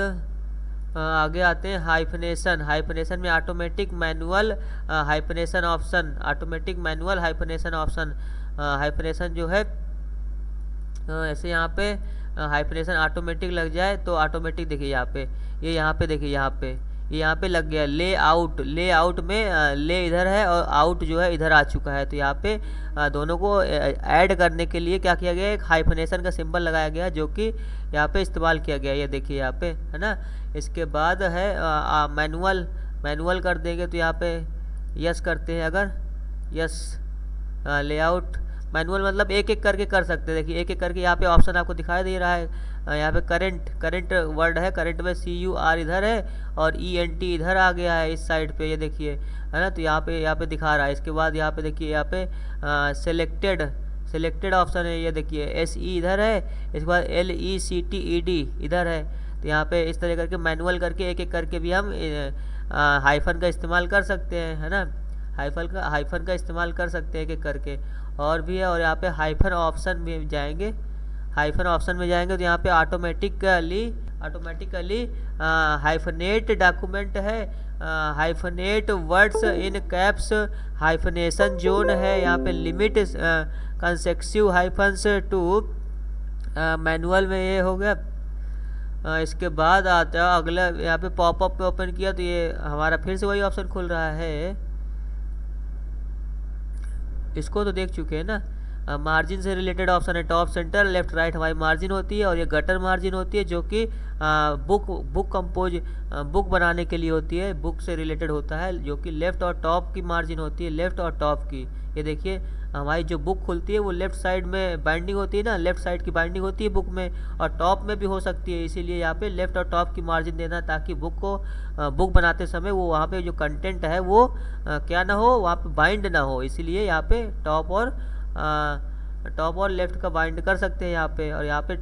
आगे आते हैं हाइफनेशन। हाइफनेशन में automatic manual hyphenation option, automatic manual hyphenation option. Hyphenation जो है ऐसे यहाँ पे हाइफनेशन ऑटोमेटिक लग जाए तो ऑटोमेटिक देखिए यहाँ पे, ये यहाँ पे देखिए, यहाँ पे लग गया। लेआउट में ले इधर है और आउट जो है इधर आ चुका है। तो यहाँ पे दोनों को ऐड करने के लिए क्या किया गया, एक हाइफनेशन का सिंबल लगाया गया जो कि यहाँ पे इस्तेमाल किया गया। ये देखिए यहाँ पे, है ना। इसके बाद है मैनुअल कर देंगे तो यहाँ पे यस करते हैं, अगर यस लेआउट मैनुअल मतलब एक एक करके कर सकते हैं। देखिए एक एक करके यहाँ पे ऑप्शन आपको दिखाई दे रहा है। यहाँ पे करंट वर्ड है, करंट में CUR इधर है और ENT इधर आ गया है इस साइड पे, ये देखिए, है ना। तो यहाँ पे दिखा रहा है। इसके बाद यहाँ पे देखिए, यहाँ पे सेलेक्टेड ऑप्शन है, ये देखिए SE इधर है, इसके बाद LECTED इधर है। तो यहाँ पे इस तरह करके मैनुअल करके एक एक करके भी हम हाइफन का इस्तेमाल कर सकते हैं, है ना। हाइफन का इस्तेमाल कर सकते हैं एक एक करके। और भी है, और यहाँ पे हाइफन ऑप्शन में जाएंगे, तो यहाँ पे ऑटोमेटिकली हाइफनेट डॉक्यूमेंट है, hyphenate words in caps, hyphenation zone है, यहाँ पे limit consecutive hyphens to manual में ये हो गया। इसके बाद आता है अगला, यहाँ पे पॉपअप पे ओपन किया तो ये हमारा फिर से वही ऑप्शन खुल रहा है। इसको तो देख चुके हैं ना। मार्जिन से रिलेटेड ऑप्शन है, टॉप सेंटर लेफ्ट राइट हमारी मार्जिन होती है, और ये गटर मार्जिन होती है जो कि बुक बनाने के लिए होती है, बुक से रिलेटेड होता है, जो कि लेफ्ट और टॉप की मार्जिन होती है, लेफ्ट और टॉप की। ये देखिए हमारी जो बुक खुलती है वो लेफ्ट साइड में बाइंडिंग होती है ना, लेफ्ट साइड की बाइंडिंग होती है बुक में, और टॉप में भी हो सकती है। इसीलिए यहाँ पे लेफ्ट और टॉप की मार्जिन देना, ताकि बुक बनाते समय वो वहाँ पे जो कंटेंट है वो क्या ना हो, वहाँ पे बाइंड ना हो। इसीलिए यहाँ पे टॉप और लेफ्ट का बाइंड कर सकते हैं यहाँ पे। और यहाँ पे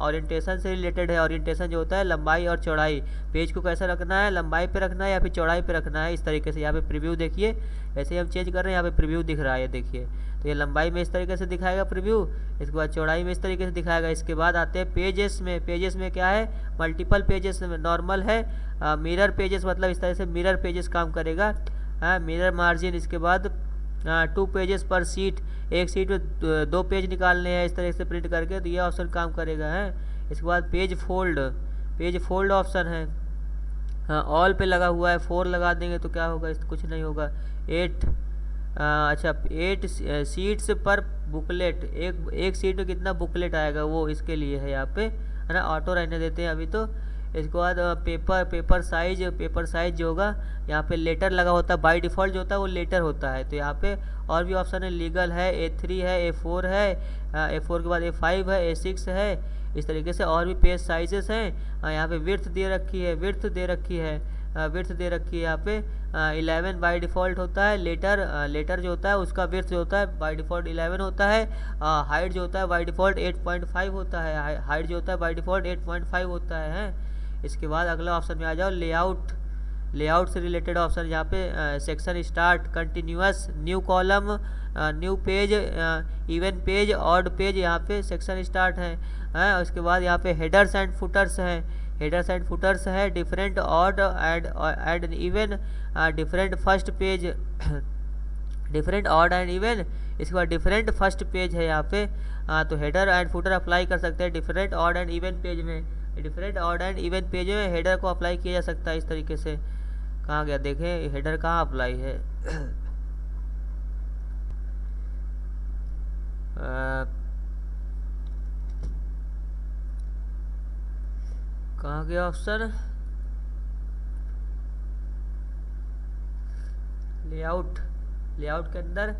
ओरिएंटेशन से रिलेटेड है। ओरिएंटेशन जो होता है लंबाई और चौड़ाई, पेज को कैसे रखना है, लंबाई पे रखना है या फिर चौड़ाई पे रखना है, इस तरीके से। यहाँ पे प्रीव्यू देखिए, ऐसे ही हम चेंज कर रहे हैं, यहाँ पे प्रीव्यू दिख रहा है, देखिए। तो ये लंबाई में इस तरीके से दिखाएगा प्रीव्यू, इसके बाद चौड़ाई में इस तरीके से दिखाएगा। इसके बाद आते हैं पेजेस में क्या है, मल्टीपल पेजेस में नॉर्मल है, मिरर पेजेस मतलब इस तरह से मिरर पेजेस काम करेगा, मिरर मार्जिन। इसके बाद 2 पेजेस पर सीट, एक सीट में 2 पेज निकालने हैं इस तरह से प्रिंट करके, तो ये ऑप्शन काम करेगा है। इसके बाद पेज फोल्ड ऑप्शन है, ऑल पे लगा हुआ है, 4 लगा देंगे तो क्या होगा, कुछ नहीं होगा। 8 सीट्स पर बुकलेट, एक सीट में कितना बुकलेट आएगा वो इसके लिए है यहाँ पे, है ना। ऑटो रहने देते हैं अभी तो। इसके बाद पेपर साइज जो होगा, यहाँ पे लेटर लगा होता है, बाय डिफ़ॉल्ट जो होता है वो लेटर होता है। तो यहाँ पे और भी ऑप्शन है, लीगल है, A3 है, A4 है, A4 के बाद A5 है, A6 है, इस तरीके से और भी पेज साइजेस हैं। यहाँ पे विड्थ दे रखी है, यहाँ पे 11 बाय डिफ़ॉल्ट होता है। लेटर जो होता है उसका विड्थ जो होता है बाय डिफ़ॉल्ट 11 होता है। हाइट जो होता है बाय डिफ़ॉल्ट 8.5 होता है, हाइट जो होता है बाय डिफ़ॉल्ट 8.5 होता है। इसके बाद अगला ऑप्शन में आ जाओ, लेआउट से रिलेटेड ऑप्शन। यहाँ पे section start, continuous, new column, new page, even page, odd page, यहाँ पे सेक्शन स्टार्ट है। उसके बाद यहाँ पे हेडर्स एंड फुटर्स है, different odd and even, different first page, different odd and even. इसके बाद डिफरेंट फर्स्ट पेज है यहाँ पे। तो हेडर एंड फुटर अप्लाई कर सकते हैं different odd and even page में। हेडर को अप्लाई किया जा सकता है इस तरीके से। कहाँ गया, देखें हेडर कहाँ अप्लाई है। कहाँ गया ऑप्शन, लेआउट के अंदर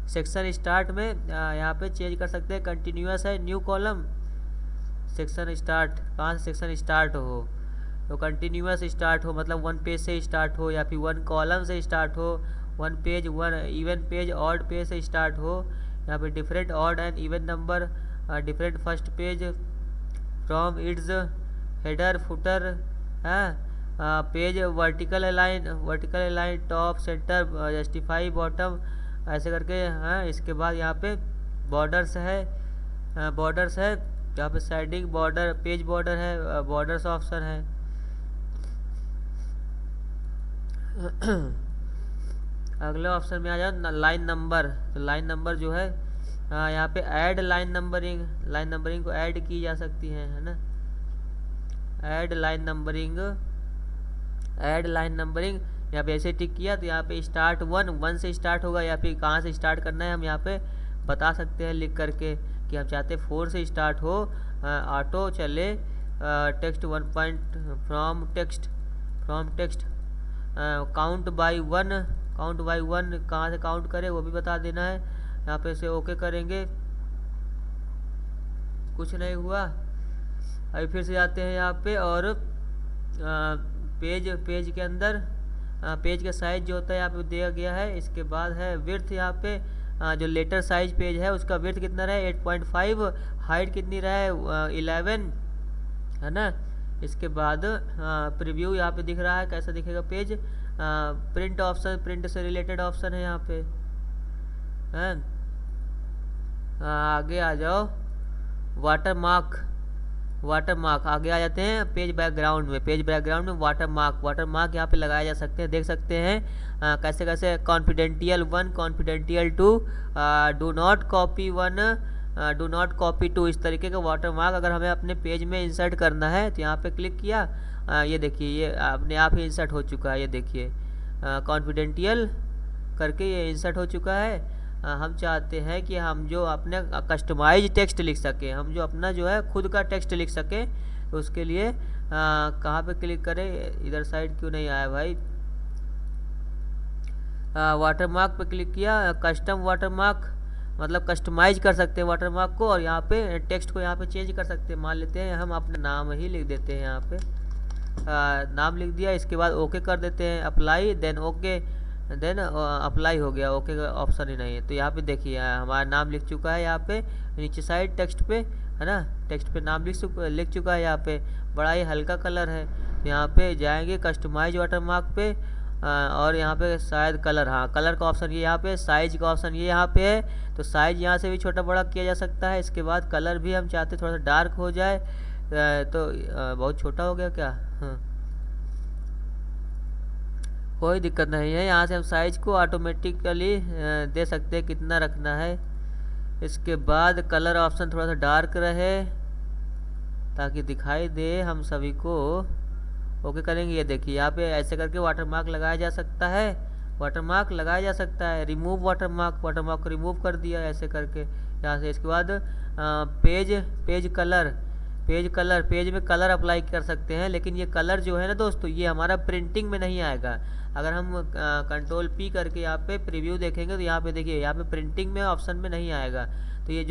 सेक्शन स्टार्ट में यहाँ पे चेंज कर सकते हैं, कंटिन्यूअस है, न्यू कॉलम, सेक्शन स्टार्ट, कहाँ से सेक्शन स्टार्ट हो, तो कंटिन्यूअस स्टार्ट हो, मतलब वन पेज से स्टार्ट हो, या फिर वन कॉलम से स्टार्ट हो, one page, one even page, odd page से स्टार्ट हो, यहाँ पे different odd and even number, different first page from its header footer है, page vertical align top centre justify bottom, ऐसे करके हैं। इसके बाद यहाँ पे बॉर्डर्स है, यहाँ पे साइडिंग बॉर्डर, पेज बॉर्डर है, बॉर्डर्स ऑप्शन है। अगले ऑप्शन में आ जाओ लाइन नंबर। तो लाइन नंबर जो है यहाँ पे ऐड लाइन नंबरिंग को ऐड की जा सकती है ना। ऐड लाइन नंबरिंग यहाँ पे ऐसे टिक किया तो यहाँ पे स्टार्ट वन से स्टार्ट होगा, या फिर कहाँ से स्टार्ट करना है हम यहाँ पे बता सकते हैं लिख करके कि हम चाहते हैं 4 से स्टार्ट हो, ऑटो चले, text 1 point from text count by one कहाँ से काउंट करें वो भी बता देना है। यहाँ पे से ओके करेंगे, कुछ नहीं हुआ। अभी फिर से जाते हैं यहाँ पे और पेज के अंदर पेज का साइज जो होता है यहाँ पे दिया गया है। इसके बाद है विड्थ, यहाँ पे जो लेटर साइज पेज है उसका विड्थ कितना रहे 8.5, हाइट कितनी रहे 11 है ना। इसके बाद प्रीव्यू यहाँ पे दिख रहा है, कैसा दिखेगा पेज। प्रिंट ऑप्शन, प्रिंट से रिलेटेड ऑप्शन है यहाँ पे है। आगे आ जाओ वाटर मार्क आगे आ जाते हैं पेज बैकग्राउंड में वाटर मार्क यहाँ पे लगाए जा सकते हैं, देख सकते हैं कैसे कैसे। कॉन्फिडेंटियल 1, कॉन्फिडेंटियल 2, डू नॉट कॉपी 2, इस तरीके का वाटर मार्क अगर हमें अपने पेज में इंसर्ट करना है तो यहाँ पे क्लिक किया, ये देखिए ये अपने आप ही इंसर्ट हो चुका है। ये देखिए कॉन्फिडेंटियल करके ये इंसर्ट हो चुका है। हम चाहते हैं कि हम जो अपने कस्टमाइज टेक्स्ट लिख सकें, हम जो अपना जो है खुद का टेक्स्ट लिख सकें, तो उसके लिए कहाँ पे क्लिक करें, इधर साइड क्यों नहीं आया भाई। वाटरमार्क पे क्लिक किया, कस्टम वाटरमार्क मतलब कस्टमाइज कर सकते हैं वाटरमार्क को, और यहाँ पे टेक्स्ट को यहाँ पे चेंज कर सकते हैं। मान लेते हैं हम अपना नाम ही लिख देते हैं, यहाँ पे नाम लिख दिया। इसके बाद ओके कर देते हैं, apply, then okay, then apply हो गया। ओके का ऑप्शन ही नहीं है, तो यहाँ पे देखिए हमारा नाम लिख चुका है यहाँ पे नीचे साइड टेक्स्ट पे है ना। टेक्स्ट पे नाम लिख चुका है यहाँ पे, बड़ा ही हल्का कलर है। यहाँ पे जाएंगे कस्टमाइज वाटरमार्क पे और यहाँ पे शायद कलर, हाँ कलर का ऑप्शन ये यहाँ पे, साइज का ऑप्शन ये यहाँ पे है, तो साइज यहाँ से भी छोटा बड़ा किया जा सकता है। इसके बाद कलर भी हम चाहते थोड़ा सा डार्क हो जाए, तो बहुत छोटा हो गया क्या, हाँ कोई दिक्कत नहीं है। यहाँ से हम साइज को ऑटोमेटिकली दे सकते हैं कितना रखना है। इसके बाद कलर ऑप्शन थोड़ा सा डार्क रहे ताकि दिखाई दे हम सभी को। ओके करेंगे, ये देखिए यहाँ पे ऐसे करके वाटरमार्क लगाया जा सकता है, रिमूव वाटरमार्क को रिमूव कर दिया ऐसे करके यहाँ से। इसके बाद पेज में कलर अप्लाई कर सकते हैं, लेकिन ये कलर जो है ना दोस्तों, ये हमारा प्रिंटिंग में नहीं आएगा। अगर हम कंट्रोल P करके यहाँ पे प्रीव्यू देखेंगे तो यहाँ पे देखिए यहाँ पे प्रिंटिंग में ऑप्शन में नहीं आएगा। तो ये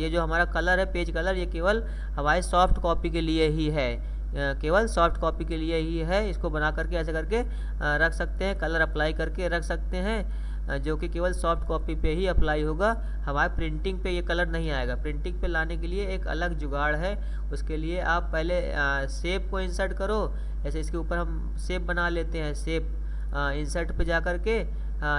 जो हमारा कलर है पेज कलर, ये केवल हमारे सॉफ्ट कॉपी के लिए ही है, केवल सॉफ्ट कॉपी के लिए ही है। इसको बना करके ऐसे करके रख सकते हैं, कलर अप्लाई करके रख सकते हैं, जो कि केवल सॉफ्ट कॉपी पे ही अप्लाई होगा, हमारे प्रिंटिंग पे ये कलर नहीं आएगा। प्रिंटिंग पे लाने के लिए एक अलग जुगाड़ है, उसके लिए आप पहले शेप को इंसर्ट करो। ऐसे इसके ऊपर हम शेप बना लेते हैं, शेप इंसर्ट पे जा कर के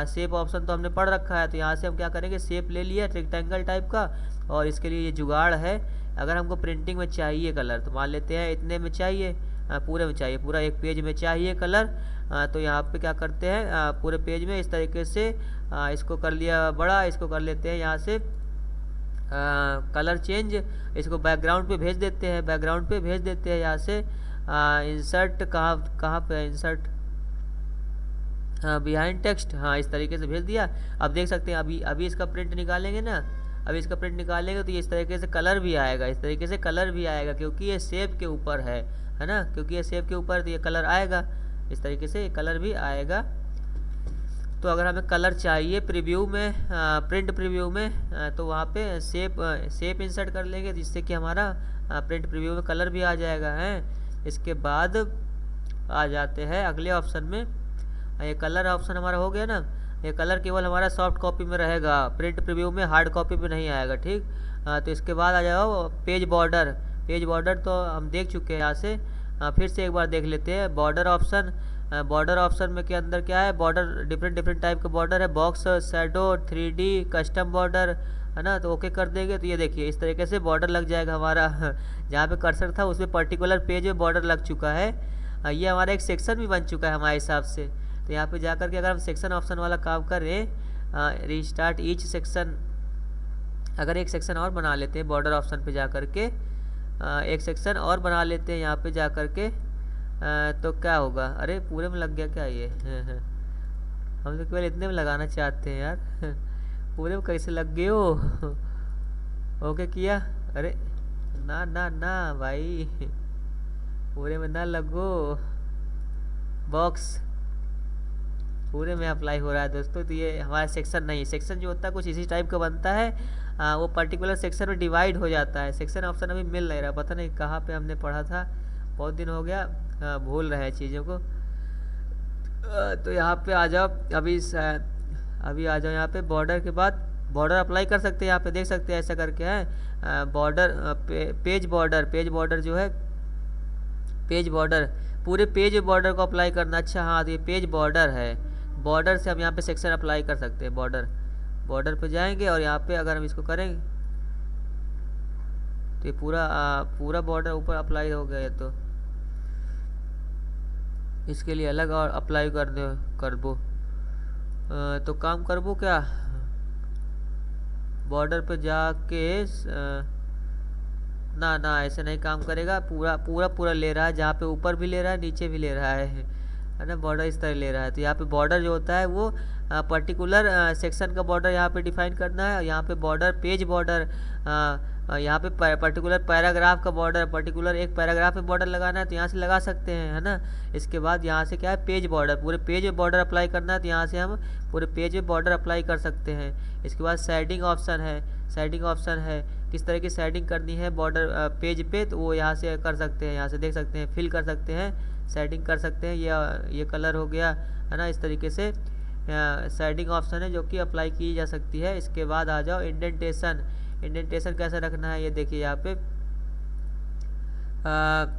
शेप ऑप्शन तो हमने पढ़ रखा है, तो यहाँ से हम क्या करेंगे, शेप ले लिया रेक्टेंगल टाइप का, और इसके लिए ये जुगाड़ है। अगर हमको प्रिंटिंग में चाहिए कलर, तो मान लेते हैं इतने में चाहिए, पूरे में चाहिए, पूरा एक पेज में चाहिए कलर, तो यहाँ पे क्या करते हैं पूरे पेज में इस तरीके से इसको कर लिया बड़ा, इसको कर लेते हैं यहाँ से कलर चेंज, इसको बैकग्राउंड पे भेज देते हैं, यहाँ से इंसर्ट कहाँ पे इंसर्ट बिहाइंड टेक्स्ट, हाँ इस तरीके से भेज दिया। अब देख सकते हैं अभी इसका प्रिंट निकालेंगे ना, तो ये इस तरीके से कलर भी आएगा, क्योंकि ये शेप के ऊपर है ना, क्योंकि ये शेप के ऊपर तो ये कलर आएगा, इस तरीके से कलर भी आएगा। तो अगर हमें कलर चाहिए प्रीव्यू में, प्रिंट प्रीव्यू में, तो वहाँ पे शेप इंसर्ट कर लेंगे, जिससे कि हमारा प्रिंट प्रीव्यू में कलर भी आ जाएगा है। इसके बाद आ जाते हैं अगले ऑप्शन में। ये कलर ऑप्शन हमारा हो गया ना। ये कलर केवल हमारा सॉफ्ट कॉपी में रहेगा, प्रिंट प्रीव्यू में, हार्ड कॉपी में नहीं आएगा, ठीक। तो इसके बाद आ जाओ पेज बॉर्डर। पेज बॉर्डर तो हम देख चुके हैं यहाँ से, फिर से एक बार देख लेते हैं। बॉर्डर ऑप्शन, बॉर्डर ऑप्शन में के अंदर क्या है, बॉर्डर डिफरेंट डिफरेंट टाइप का बॉर्डर है, box, shadow, 3D, custom border, है ना। तो ओके कर देंगे तो ये देखिए इस तरीके से बॉर्डर लग जाएगा हमारा। जहाँ पे कर्सर था उसमें पर्टिकुलर पेज में बॉर्डर लग चुका है। ये हमारा एक सेक्शन भी बन चुका है हमारे हिसाब से। तो यहाँ पे जाकर के अगर हम सेक्शन ऑप्शन वाला काम करें, रीस्टार्ट ईच सेक्शन, अगर एक सेक्शन और बना लेते हैं बॉर्डर ऑप्शन पे जाकर के, एक सेक्शन और बना लेते हैं यहाँ पे जाकर के, तो क्या होगा। अरे पूरे में लग गया क्या ये। हम तो केवल इतने में लगाना चाहते हैं यार। पूरे में कैसे लग गए हो। ओके किया। अरे ना ना ना भाई, पूरे में ना लगो। बॉक्स पूरे में अप्लाई हो रहा है दोस्तों। तो ये हमारा सेक्शन नहीं, सेक्शन जो होता है कुछ इसी टाइप का बनता है। वो पर्टिकुलर सेक्शन में डिवाइड हो जाता है। सेक्शन ऑप्शन अभी मिल नहीं रहा, पता नहीं कहाँ पे हमने पढ़ा था, बहुत दिन हो गया, भूल रहे हैं चीज़ों को। तो यहाँ पे आ जाओ, अभी आ जाओ यहाँ पे बॉर्डर के बाद बॉर्डर अप्लाई कर सकते हैं। यहाँ पे देख सकते हैं ऐसा करके है border, page border, page border जो है, पेज बॉर्डर, पूरे पेज बॉर्डर को अप्लाई करना। अच्छा हाँ, तो ये पेज बॉर्डर है, बॉर्डर से हम यहाँ पे सेक्शन अप्लाई कर सकते हैं। बॉर्डर, बॉर्डर पे जाएंगे और यहाँ पे अगर हम इसको करेंगे तो ये पूरा बॉर्डर ऊपर अप्लाई हो गया। तो इसके लिए अलग और अप्लाई कर दो। तो काम करबो क्या, बॉर्डर पे जाके ना ना ऐसे नहीं काम करेगा। पूरा ले रहा है, जहाँ पे ऊपर भी ले रहा है नीचे भी ले रहा है ना, बॉर्डर इस तरह ले रहा है। तो यहाँ पे बॉर्डर जो होता है वो पर्टिकुलर सेक्शन का बॉर्डर यहाँ पे डिफाइन करना है। यहाँ पे बॉर्डर, पेज बॉर्डर, यहाँ पे पर्टिकुलर पैराग्राफ का बॉर्डर, पर्टिकुलर एक पैराग्राफ में बॉर्डर लगाना है तो यहाँ से लगा सकते हैं, है ना। इसके बाद यहाँ से क्या है, पेज बॉर्डर, पूरे पेज में बॉर्डर अप्लाई करना है तो यहाँ से हम पूरे पेज में बॉर्डर अप्लाई कर सकते हैं। इसके बाद शेडिंग ऑप्शन है, शेडिंग ऑप्शन है, किस तरह की शेडिंग करनी है बॉर्डर पेज पे, तो वो यहाँ से कर सकते हैं। यहाँ से देख सकते हैं, फिल कर सकते हैं, शेडिंग कर सकते हैं। ये कलर हो गया, है ना। इस तरीके से शेडिंग ऑप्शन है जो कि अप्लाई की जा सकती है। इसके बाद आ जाओ इंडेंटेशन। इंडेंटेशन कैसे रखना है ये देखिए यहाँ पे,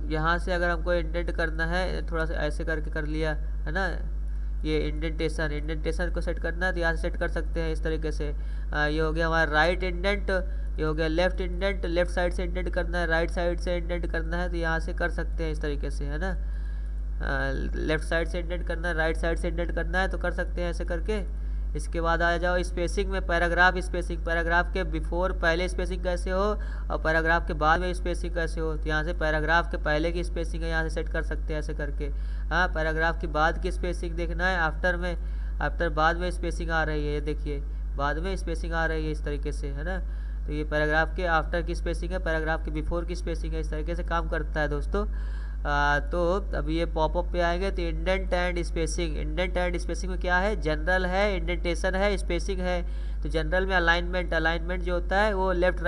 यहाँ से अगर हमको इंडेंट करना है थोड़ा सा ऐसे करके कर लिया, है ना। ये इंडेंटेशन, इंडेंटेशन को सेट करना है तो यहाँ से सेट कर सकते हैं इस तरीके से। ये हो गया हमारा राइट इंडेंट, ये हो गया लेफ्ट इंडेंट, लेफ्ट साइड से इंडेंट करना है, राइट साइड से इंडेंट करना है तो यहाँ से कर सकते हैं इस तरीके से, है ना। लेफ्ट साइड से इंडेंट करना है, राइट साइड से इंडेंट करना है तो कर सकते हैं ऐसे करके। इसके बाद आ जाओ स्पेसिंग में, पैराग्राफ स्पेसिंग, पैराग्राफ के बिफोर पहले स्पेसिंग कैसे हो और पैराग्राफ के बाद में स्पेसिंग कैसे हो। तो यहाँ से पैराग्राफ के पहले की स्पेसिंग है यहाँ से सेट कर सकते हैं ऐसे करके। हाँ, पैराग्राफ के बाद की स्पेसिंग देखना है, आफ्टर में, आफ्टर बाद में स्पेसिंग आ रही है, ये देखिए बाद में स्पेसिंग आ रही है इस तरीके से, है ना। तो ये पैराग्राफ के आफ्टर की स्पेसिंग है, पैराग्राफ के बिफोर की स्पेसिंग है, इस तरीके से काम करता है दोस्तों। तो अभी ये पॉपअप पे आएंगे तो indent and spacing, indent and spacing में क्या है, जनरल है, इंडेंटेशन है, स्पेसिंग है। तो जनरल में अलाइनमेंट, अलाइनमेंट जो होता है वो लेफ्ट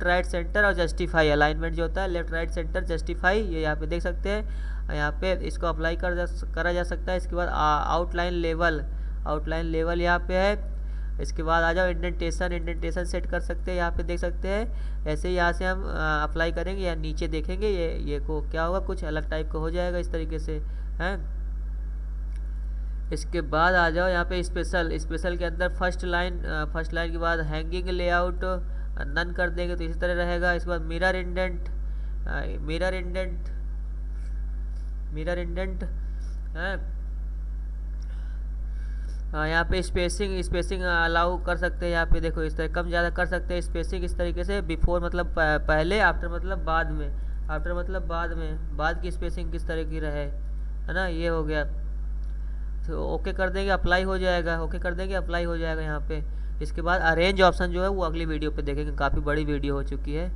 राइट सेंटर और जस्टिफाई, अलाइनमेंट जो होता है लेफ्ट राइट सेंटर जस्टिफाई, ये यहाँ पे देख सकते हैं। यहाँ पे इसको अप्लाई करा जा सकता है। इसके बाद आउटलाइन लेवल, आउटलाइन लेवल यहाँ पे है। इसके बाद आ जाओ इंडेंटेशन, इंडेंटेशन सेट कर सकते हैं, यहाँ पे देख सकते हैं। ऐसे ही यहाँ से हम अप्लाई करेंगे या नीचे देखेंगे ये को क्या होगा, कुछ अलग टाइप का हो जाएगा इस तरीके से, हैं। इसके बाद आ जाओ यहाँ पे स्पेशल, स्पेशल के अंदर फर्स्ट लाइन के बाद हैंगिंग लेआउट नन कर देंगे तो इसी तरह रहेगा। इसके बाद मिरर इंडेंट, मिरर इंडेंट है। यहाँ पे स्पेसिंग अलाउ कर सकते हैं। यहाँ पे देखो इस तरह कम ज़्यादा कर सकते हैं स्पेसिंग इस तरीके से। बिफोर मतलब पहले, आफ्टर मतलब बाद में, आफ्टर मतलब बाद में, बाद की स्पेसिंग किस तरह की रहे, है ना। ये हो गया तो ओके कर देंगे, अप्लाई हो जाएगा, ओके कर देंगे, अप्लाई हो जाएगा यहाँ पे। इसके बाद अरेंज ऑप्शन जो है वो अगली वीडियो पे देखेंगे, काफ़ी बड़ी वीडियो हो चुकी है।